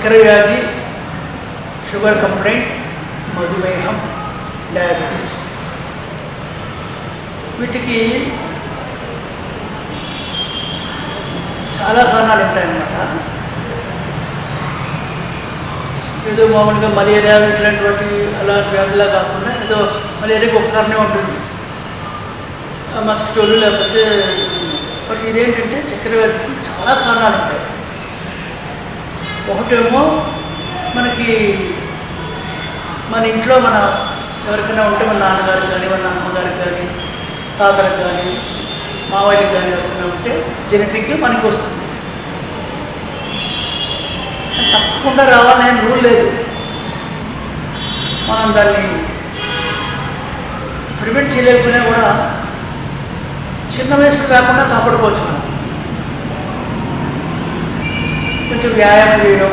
చక్కెర వ్యాధి, sugar complaint, మధుమేహం, డయాబెటీస్, వీటికి చాలా కారణాలు ఉంటాయన్నమాట. ఏదో మామూలుగా మలేరియా ఇట్లాంటి అలాంటి వ్యాధులా కాకుండా ఏదో మలేరియాకి ఒక కారణమే ఉంటుంది, మస్కిటోలు లేకపోతే. బట్ ఇదేంటంటే చక్కెర వ్యాధికి చాలా కారణాలు ఉంటాయి. ఒకటేమో మనకి మన ఇంట్లో మన ఎవరికైనా ఉంటే మన నాన్నగారికి కానీ మన అమ్మగారికి కానీ తాతలకు కానీ మావయ్యకి కానీ ఎవరికైనా ఉంటే జెనెటిక్గా మనకి వస్తుంది. తప్పకుండా రావాలని రూల్ లేదు. మనం దాన్ని ప్రివెంట్ చేయలేకపోయినా కూడా చిన్న వయసులో రాకుండా కాపాడుకోవచ్చు. మనం కొంచెం వ్యాయామం చేయడం,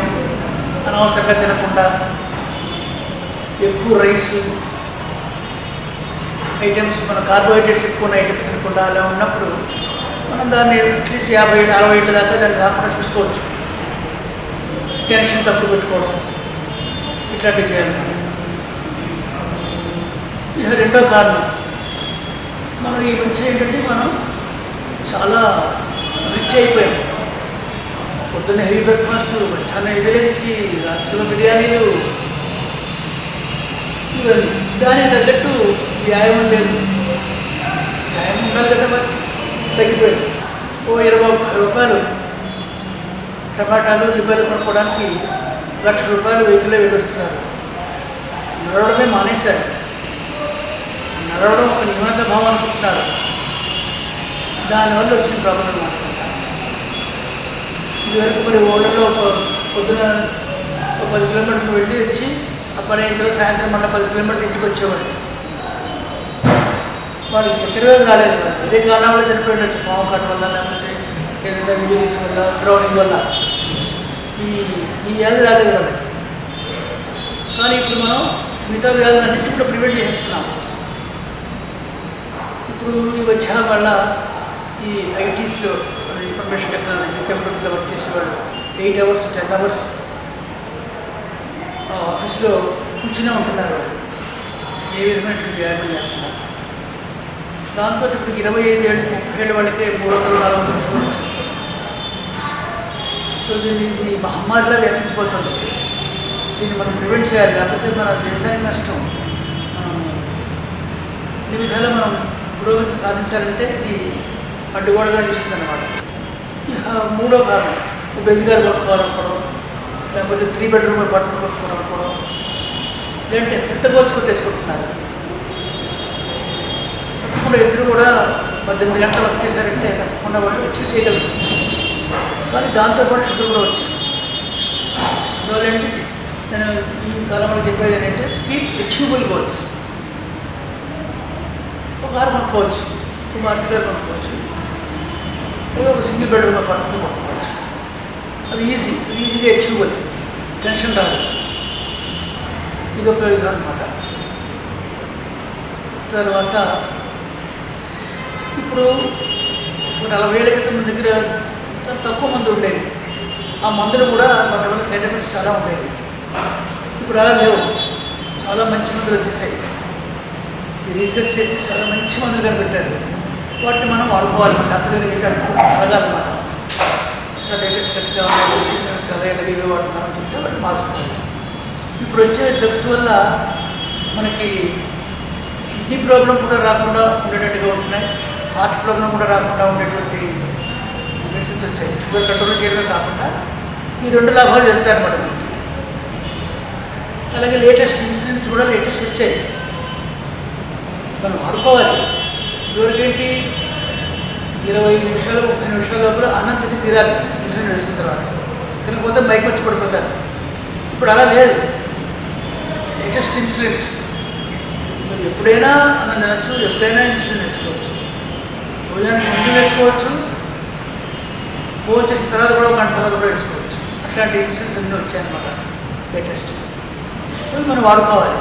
అనవసరంగా తినకుండా, ఎక్కువ రైస్ ఐటమ్స్, మన కార్బోహైడ్రేట్స్ ఎక్కువ ఉన్న ఐటమ్స్ తినకుండా అలా ఉన్నప్పుడు మనం దాన్ని అట్లీస్ట్ 50-60 ఏళ్ళ దాకా దాన్ని రాకుండా చూసుకోవచ్చు. టెన్షన్ తక్కువ పెట్టుకోవడం ఇట్లాంటివి చేయాలన్నమాట. ఇక రెండో కారణం, మనం ఈ మధ్య ఏంటంటే మనం చాలా రిచ్ అయిపోయాం. పొద్దున్న హెవీ బ్రేక్ఫాస్ట్, మధ్యాహ్నం హెవీ లంచ్, రాత్రిలో బిర్యానీలు, ఇవన్నీ. దానికి తగ్గట్టు వ్యాయామం లేదు. వ్యాయామం ఉండాలి కదా, మరి తగ్గిపోయింది. ఓ 20-30 రూపాయలు టమాటాలు, ఉల్లిపాయలు కొనుక్కోవడానికి ₹1,00,000 వెహికల్లో వెళ్ళొస్తున్నారు. నడవడమే మానేశారు. నడవడం ఒక న్యూనత భావం అనుకుంటున్నారు. దానివల్ల వచ్చిన ప్రాబ్లం అనమాట. ఇదివరకు మరి ఓళ్ళలో పొద్దున 10 కిలోమీటర్లు వెళ్ళి వచ్చి ఆ పని అయిన తర్వాత సాయంత్రం మళ్ళీ 10 కిలోమీటర్లు ఇంటికి వచ్చేవాడు. వాళ్ళకి చక్కెర వ్యాధి రాలేదు. వాళ్ళు వేరే కారణం వల్ల చనిపోయి ఉండొచ్చు, పాము కాటు వల్ల, లేకపోతే ఏదైనా ఇంజరీస్ వల్ల, డ్రౌనింగ్ వల్ల. ఈ వ్యాధి రాలేదు వాళ్ళకి. కానీ ఇప్పుడు మనం మిగతా వ్యాధులన్నింటినీ కూడా ప్రివెంట్ చేస్తున్నాం. ఇప్పుడు ఈ వచ్చా వల్ల ఈ ఐటీస్లో, ఇన్ఫర్మేషన్ టెక్నాలజీ, కంప్యూటర్లో వర్క్ చేసేవాళ్ళు 8 hours 10 hours ఆఫీస్లో కూర్చునే ఉంటున్నారు. వాళ్ళు ఏ విధమైనటువంటి వ్యాయామం లేకుండా. దాంతో ఇప్పుడు 25 ఏళ్ళు 30 ఏళ్ళ వాళ్ళకే 300-400 నిమిషాలు వచ్చేస్తారు. సో ఇది మహమ్మారిలా వ్యాపించిపోతుంది. దీన్ని మనం ప్రివెంట్ చేయాలి, లేకపోతే మన దేశానికి నష్టం. మనం అన్ని విధాలా మనం పురోగతి సాధించాలంటే ఇది అడ్డుగోడగా ఇస్తుంది అన్నమాట. ఇక మూడో కారణం, బెంజిగారు కొనుక్కోవాలనుకోవడం, లేకపోతే 3 bedroom అపార్ట్మెంట్ కొనుక్కోవాలనుకోవడం, లేదంటే పెద్ద గోల్స్ కొట్టేసుకుంటున్నారు. తప్పకుండా ఇద్దరు కూడా 18 గంటలు వర్క్ చేశారంటే తప్పకుండా వాళ్ళు అచీవ్ చేయగలరు. కానీ దాంతోపాటు షుగర్ కూడా వచ్చేస్తుంది. అందువల్లంటే నేను ఈ కాలంలో చెప్పేది ఏంటంటే కీప్ అచీవబుల్ గోల్స్. ఒక కారు కొనుక్కోవచ్చు, ఈ మార్కెట్ గారు కొనుక్కోవచ్చు, లేదా ఒక సింగిల్ బెడ్రూమ్ అపార్ట్మెంట్ కొనుక్కోవచ్చు. అది ఈజీగా అచీవబుల్, టెన్షన్ రాదు. ఇదొక ఇది అన్నమాట. తర్వాత ఇప్పుడు 40 ఏళ్ల క్రితం మన దగ్గర తక్కువ మందు ఉండేది. ఆ మందులు కూడా వాటి వల్ల సైడ్ ఎఫెక్ట్స్ చాలా ఉండేవి. ఇప్పుడు అలా లేవు, చాలా మంచి మందులు వచ్చేసాయి. ఈ రీసెర్చ్ చేసి చాలా మంచి మందులు కనిపెట్టారు. వాటిని మనం వాడుకోవాలి. డాక్టర్ గారు ఏంటి అడగాలన్నమాట. సార్ లేటెస్ట్ డ్రగ్స్ ఏమన్నా మేము చాలా ఏళ్ళకి ఇవే వాడుతున్నామని చెప్తే వాటిని మారుస్తారు. ఇప్పుడు వచ్చే డ్రగ్స్ వల్ల మనకి కిడ్నీ ప్రాబ్లం కూడా రాకుండా ఉండేటట్టుగా ఉంటున్నాయి, హార్ట్ ప్రాబ్లం కూడా రాకుండా ఉండేటువంటి మెడిసిన్స్ వచ్చాయి. షుగర్ కంట్రోల్ చేయడమే కాకుండా ఈ 2 లాభాలు జరుగుతాయి అన్నమాట మనకి. అలాగే లేటెస్ట్ ఇన్సులిన్స్ కూడా లేటెస్ట్ వచ్చాయి, మనం వాడుకోవాలి. ఇదివరకేంటి 20 నిమిషాలు 30 నిమిషాల లోపల అన్నం తిని తీరాలి ఇన్సులిన్ వేసుకున్న తర్వాత, తినకపోతే మైకి వచ్చి పడిపోతారు. ఇప్పుడు అలా లేదు. లేటెస్ట్ ఇన్సులిన్స్, మీరు ఎప్పుడైనా అన్నం తినచ్చు, ఎప్పుడైనా ఇన్సులిన్ వేసుకోవచ్చు. భోజనానికి ముందు వేసుకోవచ్చు, భోజనం చేసిన తర్వాత కూడా 1 గంట తర్వాత కూడా వేసుకోవచ్చు. అట్లాంటి ఇన్సులిన్స్ అన్నీ వచ్చాయన్నమాట లేటెస్ట్. మనం వాడుకోవాలి.